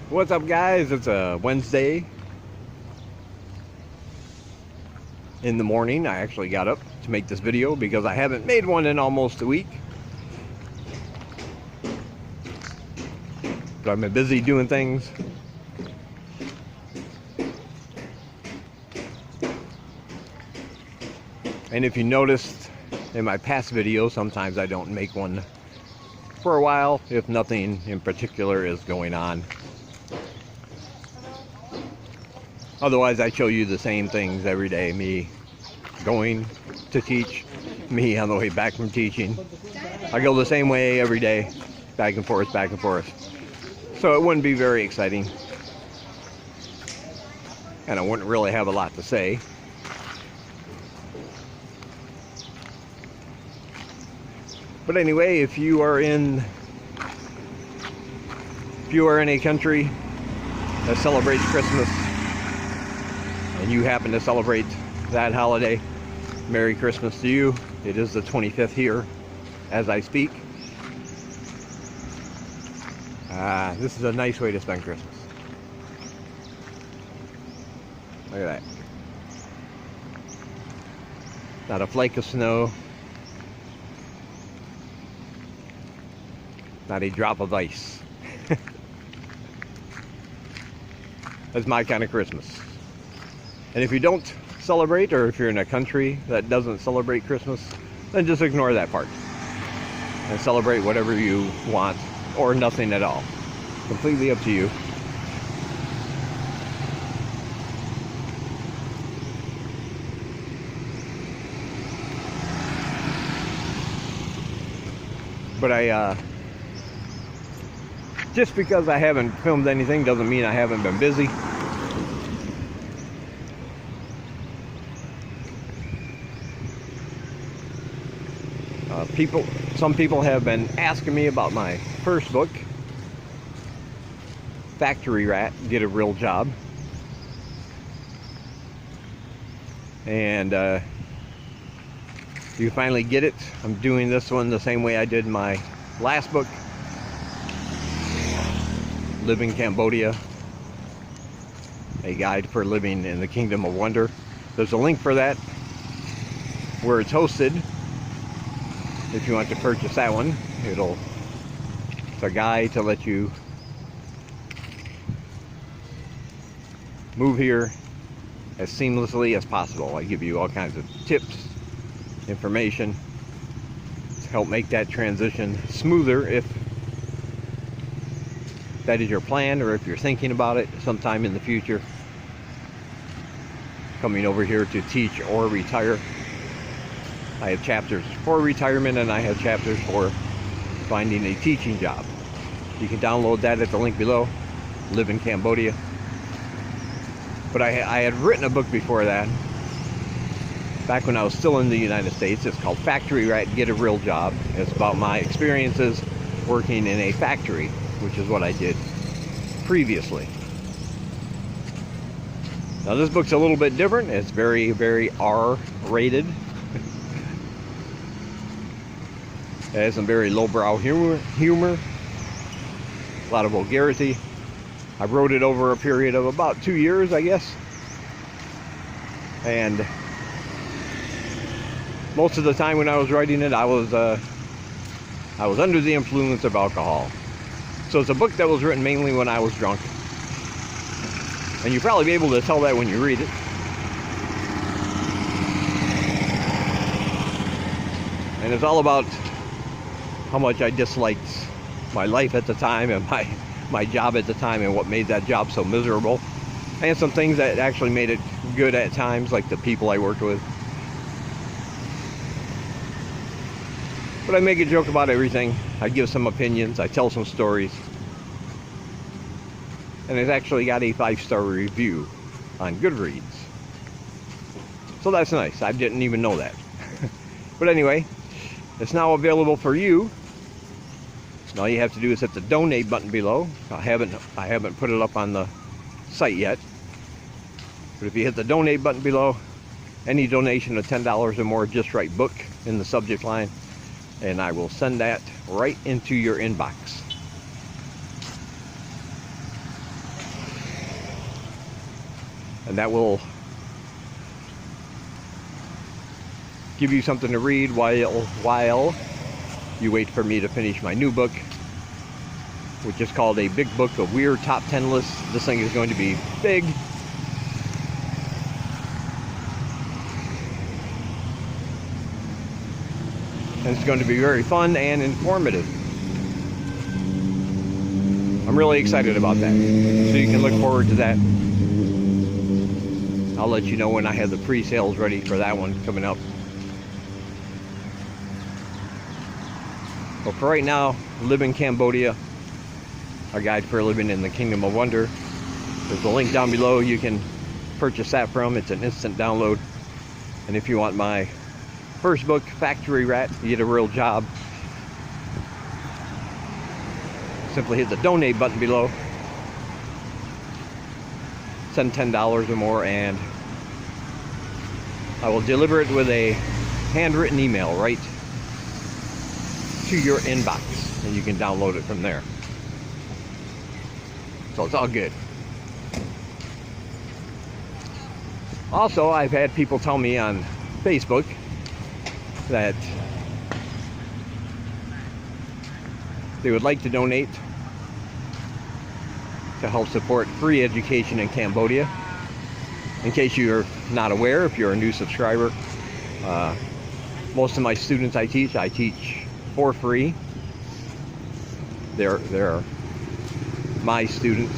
What's up, guys? It's a Wednesday in the morning. I actually got up to make this video because I haven't made one in almost a week. But I've been busy doing things. And if you noticed in my past videos, sometimes I don't make one for a while if nothing in particular is going on. Otherwise, I show you the same things every day. Me going to teach, me on the way back from teaching. I go the same way every day, back and forth, back and forth. So it wouldn't be very exciting. And I wouldn't really have a lot to say. But anyway, if you are in a country that celebrates Christmas, and you happen to celebrate that holiday, Merry Christmas to you. It is the 25th here as I speak. This is a nice way to spend Christmas. Look at that. Not a flake of snow. Not a drop of ice. That's my kind of Christmas. And if you don't celebrate, or if you're in a country that doesn't celebrate Christmas, then just ignore that part and celebrate whatever you want, or nothing at all. Completely up to you. But just because I haven't filmed anything doesn't mean I haven't been busy. Some people have been asking me about my first book, Factory Rat, Get a Real Job. And you finally get it. I'm doing this one the same way I did my last book, Live in Cambodia, a guide for living in the Kingdom of Wonder. There's a link for that where it's hosted. If you want to purchase that one, it's a guide to let you move here as seamlessly as possible. I give you all kinds of tips, information to help make that transition smoother if that is your plan, or if you're thinking about it sometime in the future, coming over here to teach or retire. I have chapters for retirement, and I have chapters for finding a teaching job. You can download that at the link below, Live in Cambodia. But I had written a book before that, back when I was still in the United States. It's called Factory Rat, Get a Real Job. It's about my experiences working in a factory, which is what I did previously. Now this book's a little bit different. It's very, very R-rated. It has some very lowbrow humor, a lot of vulgarity. I wrote it over a period of about 2 years, I guess. And most of the time when I was writing it, I was under the influence of alcohol. So it's a book that was written mainly when I was drunk. And you'll probably be able to tell that when you read it. And it's all about how much I disliked my life at the time, and my job at the time, and what made that job so miserable. And some things that actually made it good at times, like the people I worked with. But I make a joke about everything. I give some opinions. I tell some stories. And it's actually got a 5-star review on Goodreads. So that's nice. I didn't even know that. But anyway, it's now available for you. And all you have to do is hit the donate button below. I haven't put it up on the site yet. But if you hit the donate button below, any donation of $10 or more, just write book in the subject line, and I will send that right into your inbox. and that will give you something to read while you wait for me to finish my new book, which is called A Big Book of Weird Top 10 Lists. This thing is going to be big. And it's going to be very fun and informative. I'm really excited about that. So you can look forward to that. I'll let you know when I have the pre-sales ready for that one coming up. But for right now, live in Cambodia, a guide for living in the Kingdom of Wonder. There's a link down below you can purchase that from. It's an instant download. And if you want my first book, Factory Rat, You Get a Real Job, simply hit the donate button below. Send $10 or more and I will deliver it with a handwritten email right to your inbox, and you can download it from there. So it's all good. Also, I've had people tell me on Facebook that they would like to donate to help support free education in Cambodia. In case you're not aware, if you're a new subscriber, most of my students I teach for free. They're my students,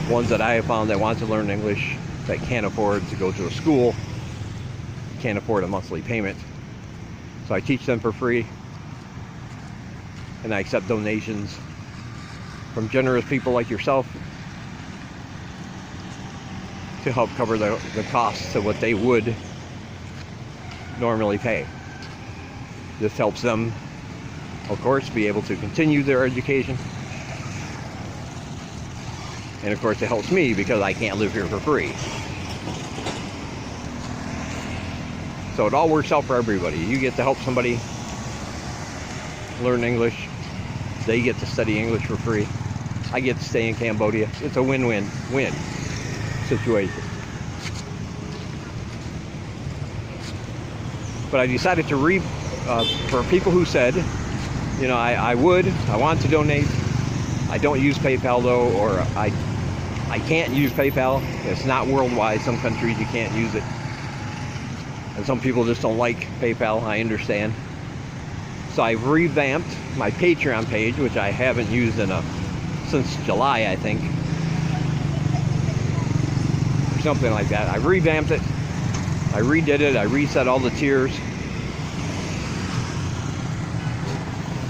ones that I have found that want to learn English, that can't afford to go to a school, can't afford a monthly payment. So I teach them for free, and I accept donations from generous people like yourself to help cover the costs of what they would normally pay. This helps them, of course, be able to continue their education. And of course it helps me because I can't live here for free. So it all works out for everybody. You get to help somebody learn English. They get to study English for free. I get to stay in Cambodia. It's a win-win-win situation. But I decided to read for people who said, you know, I want to donate. I don't use PayPal though, or I can't use PayPal. It's not worldwide. Some countries you can't use it. And some people just don't like PayPal. I understand. So I've revamped my Patreon page, which I haven't used since July, I think. Or something like that. I revamped it. I redid it. I reset all the tiers.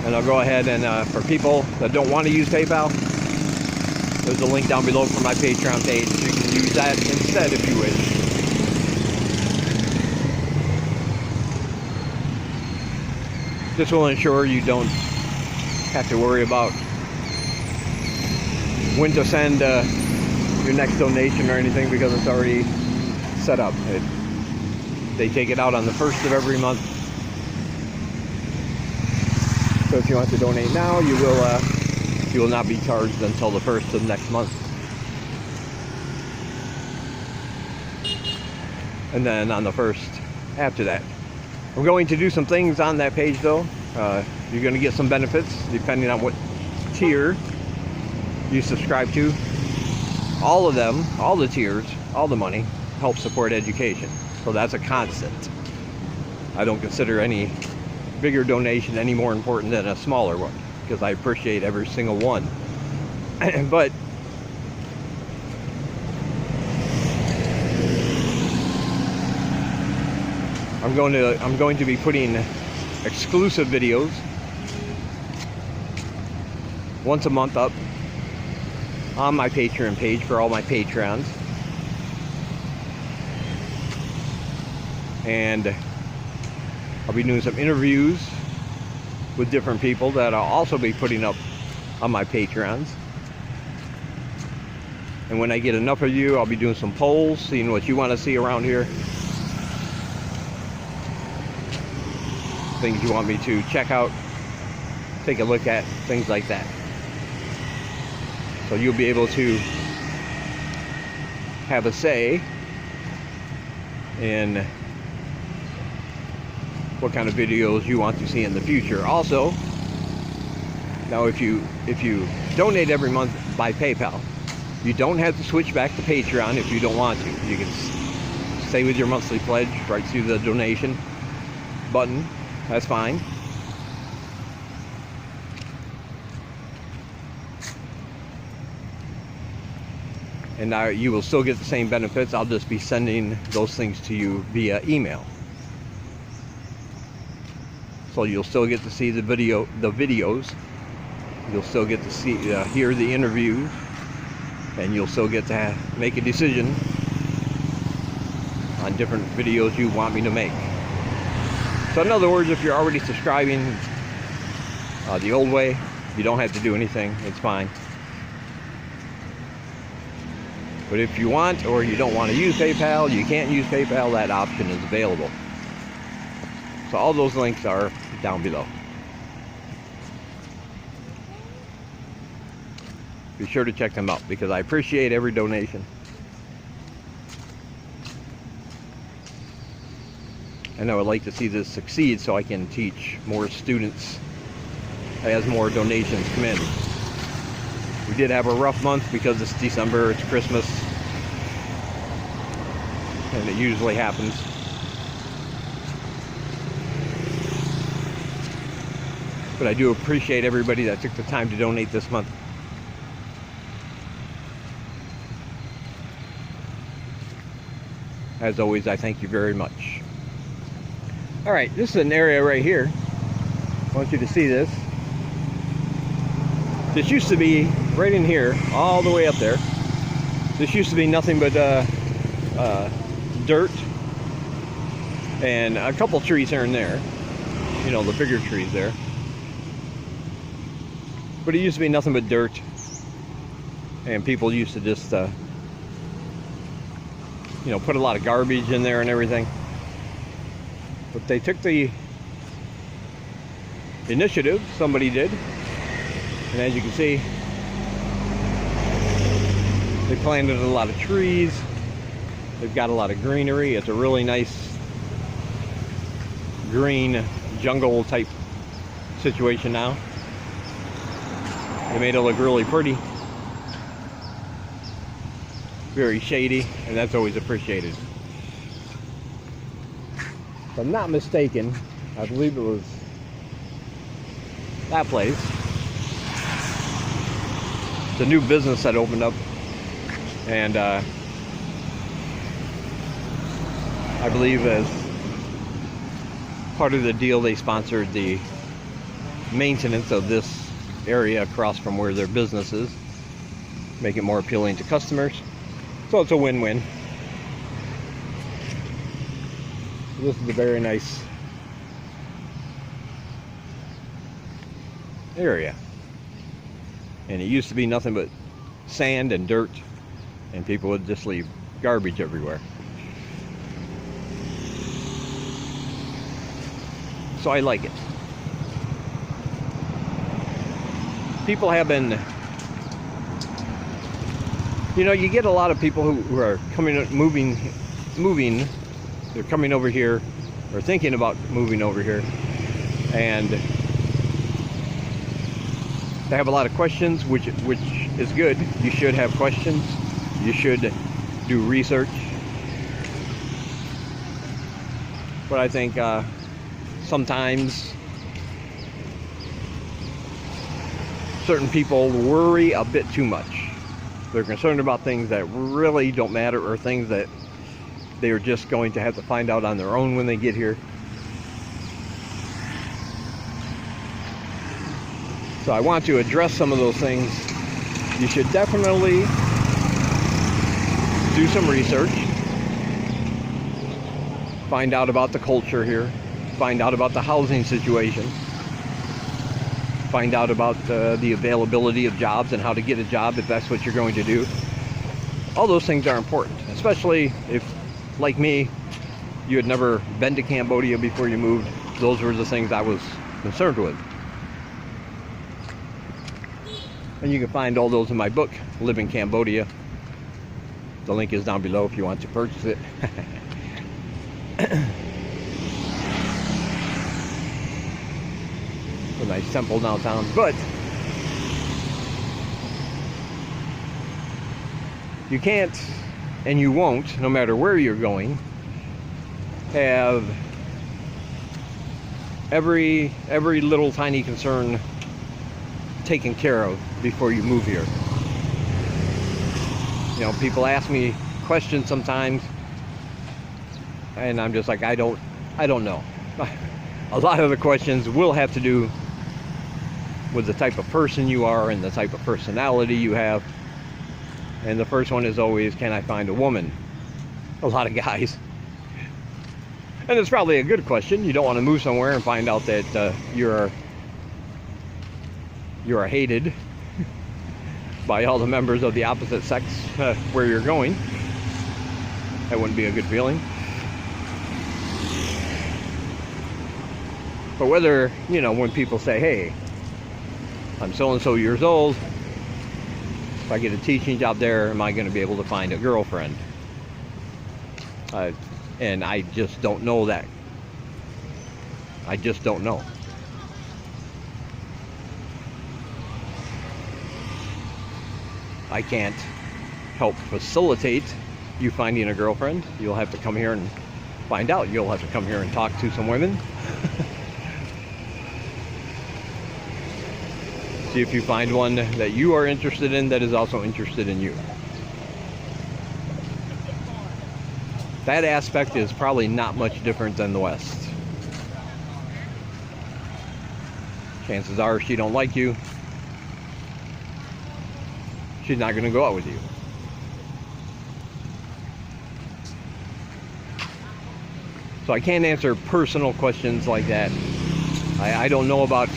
And I'll go ahead and for people that don't want to use PayPal, there's a link down below for my Patreon page. You can use that instead if you wish. This will ensure you don't have to worry about when to send your next donation or anything, because it's already set up. They take it out on the 1st of every month. So if you want to donate now, you will not be charged until the 1st of next month. And then on the 1st after that. I'm going to do some things on that page though. You're going to get some benefits depending on what tier you subscribe to. All of them, all the tiers, all the money help support education. So that's a constant. I don't consider any bigger donation any more important than a smaller one, because I appreciate every single one. But I'm going to be putting exclusive videos once a month up on my Patreon page for all my patrons. And I'll be doing some interviews with different people that I'll also be putting up on my Patreons. And when I get enough of you, I'll be doing some polls, seeing what you want to see around here. Things you want me to check out, take a look at, things like that. So you'll be able to have a say in what kind of videos you want to see in the future. Also, now if you donate every month by PayPal, you don't have to switch back to Patreon if you don't want to. You can stay with your monthly pledge right through the donation button. That's fine. And now you will still get the same benefits. I'll just be sending those things to you via email. So you'll still get to see the videos. You'll still get to see, hear the interviews, and you'll still get to make a decision on different videos you want me to make. So in other words, if you're already subscribing the old way, you don't have to do anything. It's fine. But if you want, or you don't want to use PayPal, you can't use PayPal, that option is available. So all those links are down below. Be sure to check them out because I appreciate every donation. And I would like to see this succeed so I can teach more students as more donations come in. We did have a rough month because it's December, it's Christmas, and it usually happens. But I do appreciate everybody that took the time to donate this month. As always, I thank you very much. Alright, this is an area right here. I want you to see this. This used to be right in here, all the way up there. This used to be nothing but dirt and a couple trees here and there. You know, the bigger trees there. But it used to be nothing but dirt. And people used to just, you know, put a lot of garbage in there and everything. But they took the initiative, somebody did. And as you can see, they planted a lot of trees. They've got a lot of greenery. It's a really nice green jungle type situation now. They made it look really pretty. Very shady, and that's always appreciated. If I'm not mistaken, I believe it was that place. It's a new business that opened up, and I believe as part of the deal they sponsored the maintenance of this area across from where their business is, make it more appealing to customers. So it's a win-win. This is a very nice area. And it used to be nothing but sand and dirt, and people would just leave garbage everywhere. So I like it. People have been, you know, you get a lot of people who are moving, they're coming over here, or thinking about moving over here, and they have a lot of questions, which is good. You should have questions. You should do research. But I think sometimes certain people worry a bit too much. They're concerned about things that really don't matter, or things that they're just going to have to find out on their own when they get here. So I want to address some of those things. You should definitely do some research. Find out about the culture here. Find out about the housing situation. Find out about the availability of jobs and how to get a job if that's what you're going to do. All those things are important, especially if, like me, you had never been to Cambodia before you moved. Those were the things I was concerned with. And you can find all those in my book, Live in Cambodia. The link is down below if you want to purchase it. A nice temple downtown, but you can't, and you won't, no matter where you're going, have every little tiny concern taken care of before you move here. You know, people ask me questions sometimes, and I'm just like, I don't know. A lot of the questions will have to do with the type of person you are and the type of personality you have. And the first one is always, can I find a woman? A lot of guys. And it's probably a good question. You don't want to move somewhere and find out that you're hated by all the members of the opposite sex where you're going. That wouldn't be a good feeling. But whether, you know, when people say, hey, I'm so-and-so years old, if I get a teaching job there, am I going to be able to find a girlfriend? And I just don't know that. I just don't know. I can't help facilitate you finding a girlfriend. You'll have to come here and find out. You'll have to come here and talk to some women. See if you find one that you are interested in that is also interested in you. That aspect is probably not much different than the West. Chances are she don't like you. She's not going to go out with you. So I can't answer personal questions like that. I don't know about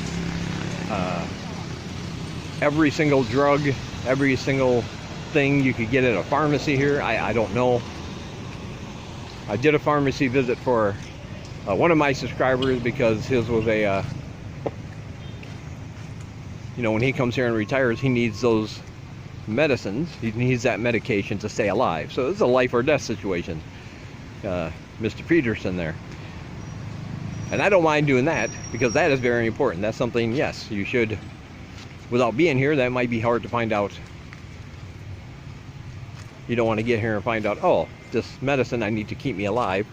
every single drug, every single thing you could get at a pharmacy here. I don't know. I did a pharmacy visit for one of my subscribers because his was a, you know, when he comes here and retires, he needs those medicines. He needs that medication to stay alive. So it's a life or death situation. Mr. Peterson there. And I don't mind doing that because that is very important. That's something, yes, you should. Without being here, that might be hard to find out. You don't want to get here and find out, oh, this medicine I need to keep me alive,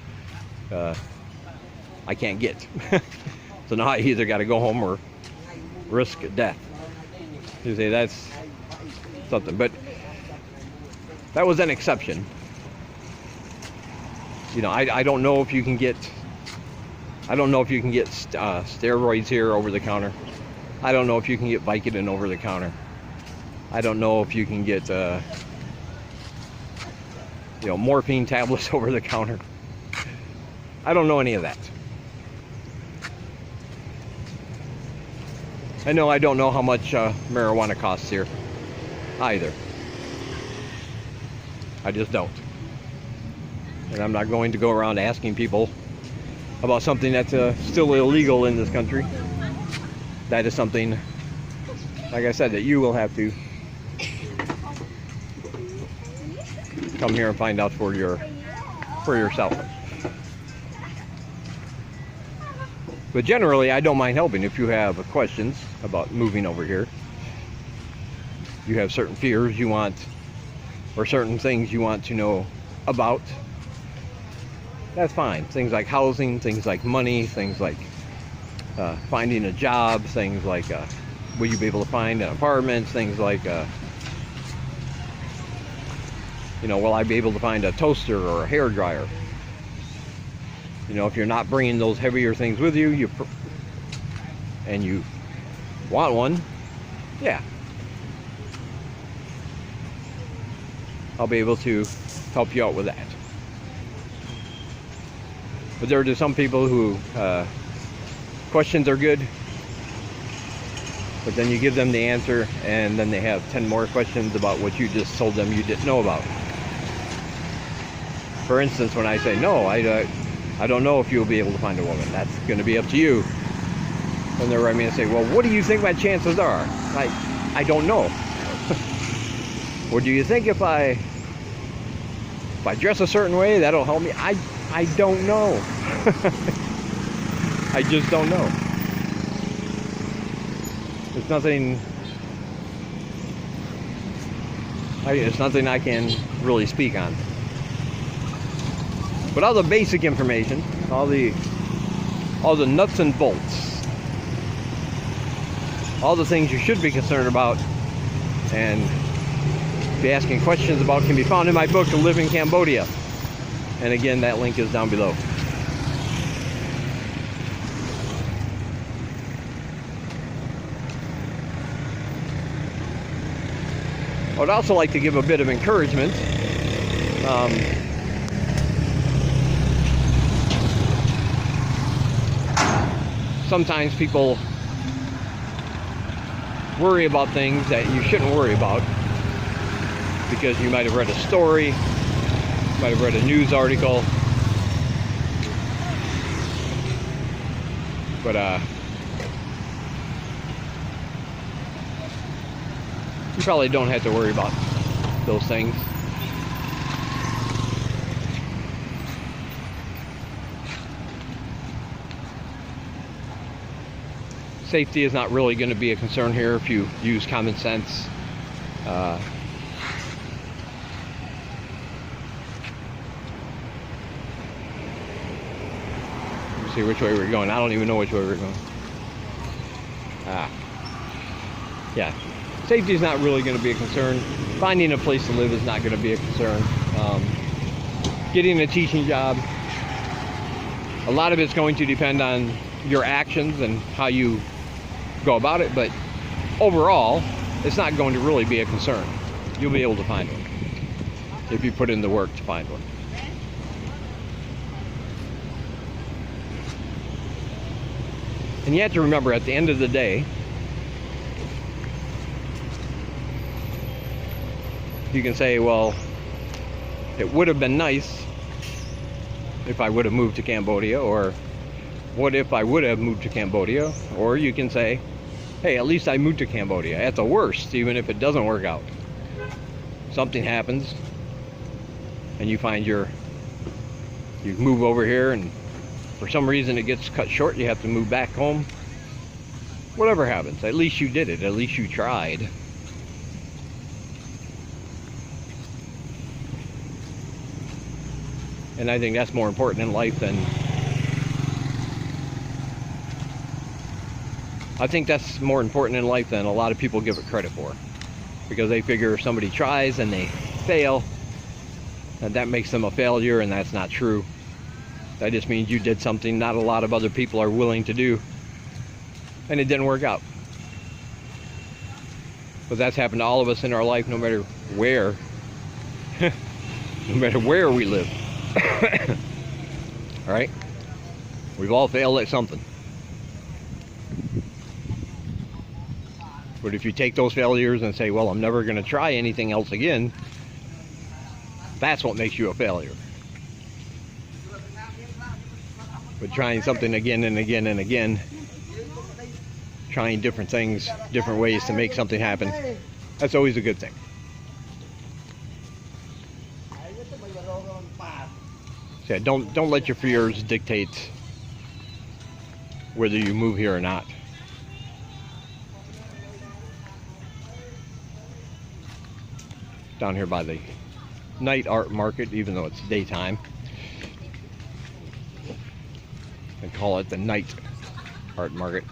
I can't get. So now I either got to go home or risk death. You say that's something, but that was an exception. You know, I don't know if you can get, steroids here over the counter. I don't know if you can get Vicodin over the counter. I don't know if you can get, you know, morphine tablets over the counter. I don't know any of that. I know I don't know how much marijuana costs here either. I just don't. And I'm not going to go around asking people about something that's still illegal in this country. That is something, like I said, that you will have to come here and find out for yourself. But generally, I don't mind helping if you have questions about moving over here. You have certain fears you want, or certain things you want to know about. That's fine. Things like housing, things like money, things like finding a job, things like will you be able to find an apartment, things like you know, will I be able to find a toaster or a hair dryer? You know, if you're not bringing those heavier things with you, and you want one, yeah, I'll be able to help you out with that. But there are just some people who questions are good, but then you give them the answer and then they have 10 more questions about what you just told them you didn't know about. For instance, when I say no, I don't know if you'll be able to find a woman. That's going to be up to you. And they're writing me and say, well, what do you think my chances are? I don't know. Or do you think if I If I dress a certain way, that'll help me. I don't know. I just don't know. It's nothing. It's nothing I can really speak on. But all the basic information, all the nuts and bolts, all the things you should be concerned about and be asking questions about can be found in my book, To Live in Cambodia. And again, that link is down below. I would also like to give a bit of encouragement. Sometimes people worry about things that you shouldn't worry about because you might have read a story, might have read a news article, but you probably don't have to worry about those things. Safety is not really going to be a concern here if you use common sense. Let's see which way we're going. I don't even know which way we're going. Yeah, safety is not really going to be a concern. Finding a place to live is not going to be a concern. Getting a teaching job, a lot of it's going to depend on your actions and how you go about it, but overall it's not going to really be a concern. You'll be able to find one if you put in the work to find one. And you have to remember, at the end of the day, you can say, well, it would have been nice if I would have moved to Cambodia, or what if I would have moved to Cambodia? Or you can say, hey, at least I moved to Cambodia. At the worst, even if it doesn't work out, something happens and you find you move over here and for some reason it gets cut short, you have to move back home. Whatever happens, at least you did it. At least you tried. And I think that's more important in life than... I think that's more important in life than a lot of people give it credit for. Because they figure if somebody tries and they fail, that makes them a failure, and that's not true. That just means you did something not a lot of other people are willing to do, and it didn't work out. But that's happened to all of us in our life, no matter where. No matter where we live. Alright? We've all failed at something. But if you take those failures and say, well, I'm never going to try anything else again, that's what makes you a failure. But trying something again and again and again, trying different things, different ways to make something happen, that's always a good thing. So yeah, don't let your fears dictate whether you move here or not. Down here by the night art market, even though it's daytime. They call it the night art market.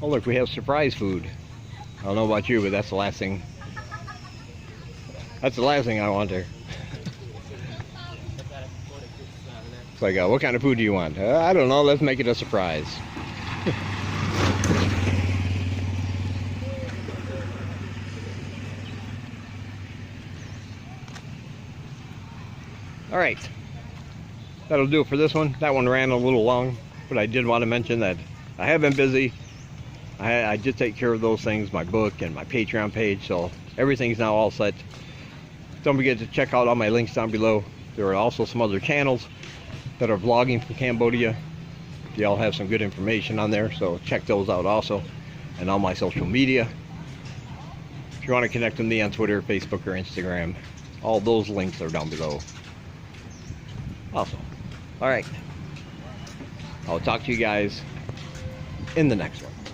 Oh look, we have surprise food. I don't know about you, but that's the last thing. That's the last thing I want there. It's like, what kind of food do you want? I don't know, let's make it a surprise. Alright, that'll do it for this one. That one ran a little long, but I did want to mention that I have been busy. I did take care of those things, my book and my Patreon page, so everything's now all set. Don't forget to check out all my links down below. There are also some other channels that are vlogging from Cambodia. They all have some good information on there, so check those out also. And all my social media. If you want to connect with me on Twitter, Facebook, or Instagram, all those links are down below. also. All right. I'll talk to you guys in the next one.